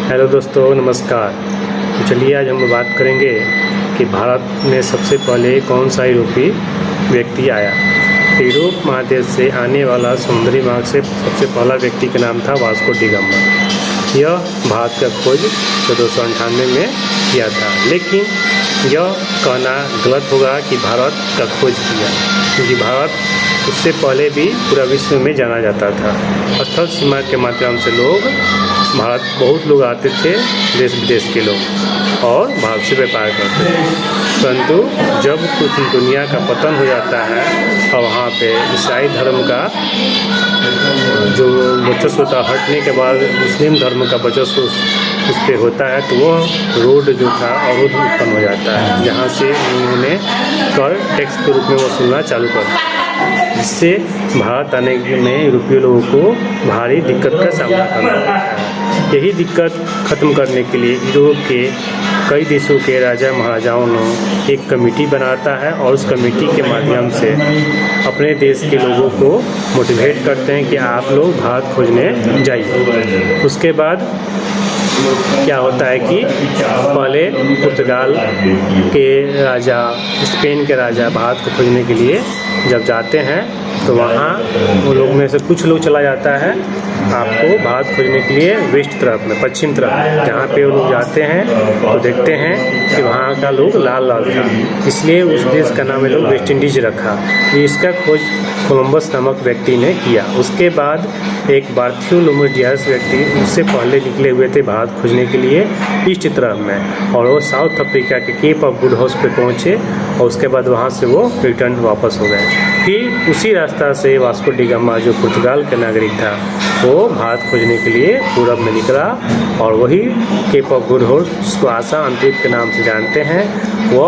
Hello दोस्तों, नमस्कार। तो चलिए आज हम बात करेंगे कि भारत में सबसे पहले कौन सा यूरोपीय व्यक्ति आया। यूरोप महादेश से आने वाला समुद्री मार्ग से सबसे पहला व्यक्ति का नाम था वास्को डी गामा। यह भारत का खोज 1498 में किया था, लेकिन यह कहना गलत होगा कि भारत का खोज किया, क्योंकि भारत उससे पहले भी पूरा विश्व में जाना जाता था। स्थल सीमा के माध्यम से भारत बहुत लोग आते थे, देश विदेश के लोग, और भारत से व्यापार करते थे। परंतु जब कुछ दुनिया का पतन हो जाता है और वहाँ पे ईसाई धर्म का जो वर्चस्व होता है हटने के बाद मुस्लिम धर्म का वर्चस्व उस पर होता है, तो वह रोड जो था अवरोध उत्पन्न हो जाता है, जहाँ से उन्होंने कर टैक्स के रूप में वसूलना चालू कर दिया, जिससे भारत आने में यूरोपीय लोगों को भारी दिक्कत का सामना करना पड़ता है। यही दिक्कत ख़त्म करने के लिए यूरोप के कई देशों के राजा महाराजाओं ने एक कमेटी बनाता है और उस कमेटी के माध्यम से अपने देश के लोगों को मोटिवेट करते हैं कि आप लोग भारत खोजने जाइए। उसके बाद क्या होता है कि पहले पुर्तगाल के राजा, स्पेन के राजा भारत को खोजने के लिए जब जाते हैं तो वहाँ वो लोग में से कुछ लोग चला जाता है आपको भारत खोजने के लिए वेस्ट तरफ में, पश्चिम तरफ, जहाँ पे वो लोग जाते हैं तो देखते हैं कि वहाँ का लोग लाल लाल था, इसलिए उस देश का नाम ये लोग वेस्ट इंडीज रखा। इसका खोज कोलंबस नामक व्यक्ति ने किया। उसके बाद एक बार्थोलोमेव डियास व्यक्ति उससे पहले निकले हुए थे भारत खोजने के लिए ईस्ट तरफ में, और वो साउथ अफ्रीका के केप ऑफ गुड होप पे पहुँचे और उसके बाद वहाँ से वो रिटर्न वापस हो गए। फिर उसी रास्ता से वास्को डी गामा जो पुर्तगाल का नागरिक था वो भारत खोजने के लिए पूरब में निकला, और वही केप ऑफ गुड होप, जिसको आशा अंतरिक्ष के नाम से जानते हैं, वो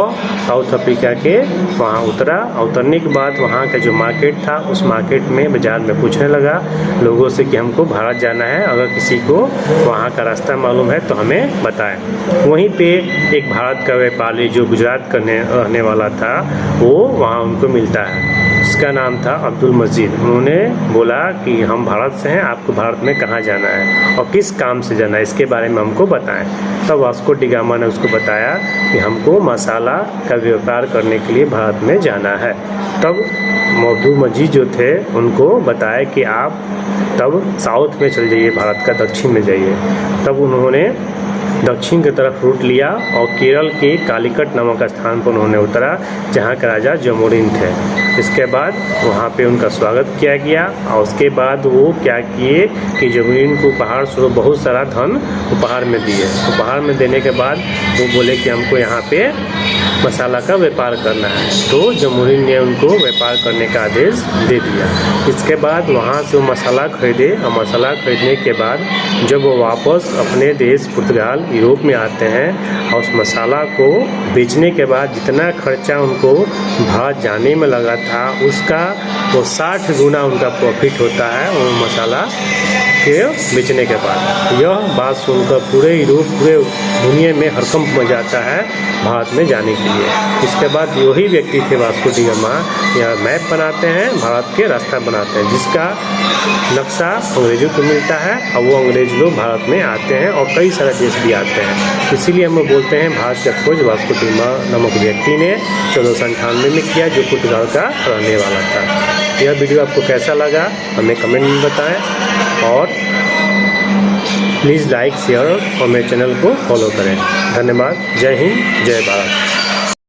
साउथ अफ्रीका के वहाँ उतरा। उतरने के बाद वहाँ का जो मार्केट था उस मार्केट में बाज़ार में पूछने लगा लोगों से कि हमको भारत जाना है, अगर किसी को वहाँ का रास्ता मालूम है तो हमें बताएं। वहीं पे एक भारत का व्यापारी जो गुजरात का रहने वाला था वो वहाँ उनको मिलता है, इसका नाम था अब्दुल मजीद। उन्होंने बोला कि हम भारत से हैं, आपको भारत में कहाँ जाना है और किस काम से जाना है, इसके बारे में हमको बताएं। तब वास्को डी गामा ने उसको बताया कि हमको मसाला का व्यापार करने के लिए भारत में जाना है। तब अब्दुल मजीद जो थे उनको बताया कि आप तब साउथ में चल जाइए, भारत का दक्षिण में जाइए। तब उन्होंने दक्षिण की तरफ रूट लिया और केरल के कालीकट नामक स्थान पर उन्होंने उतरा, जहाँ का राजा जमोरिन थे। इसके बाद वहाँ पे उनका स्वागत किया गया, और उसके बाद वो क्या किए कि जमोरिन को उपहार स्वरूप बहुत सारा धन उपहार में दिए। उपहार में देने के बाद वो बोले कि हमको यहाँ पे मसाला का व्यापार करना है, तो जमोरिन ने उनको व्यापार करने का आदेश दे दिया। इसके बाद वहाँ से वो मसाला खरीदे, और मसाला खरीदने के बाद जब वो वापस अपने देश पुर्तगाल यूरोप में आते हैं और उस मसाला को बेचने के बाद जितना खर्चा उनको भारत जाने में लगा था उसका वो 60 गुना उनका प्रॉफिट होता है वो मसाला के बेचने के बाद। यह बात सुनकर पूरे यूरोप, पूरे दुनिया में हड़कंप मच जाता है भारत में जाने के लिए। इसके बाद वही व्यक्ति थे वास्को डी गामा, यहाँ मैप बनाते हैं, भारत के रास्ता बनाते हैं, जिसका नक्शा अंग्रेज़ों को मिलता है, और वो अंग्रेज़ लोग भारत में आते हैं और कई सारे देश भी आते हैं। इसीलिए हम बोलते हैं भारत का खोज वास्को डी गामा नामक व्यक्ति ने 1498 में किया, जो पुर्तगाल का रहने वाला था। यह वीडियो आपको कैसा लगा हमें कमेंट में बताएं, और प्लीज़ लाइक, शेयर और मेरे चैनल को फॉलो करें। धन्यवाद। जय हिंद, जय भारत।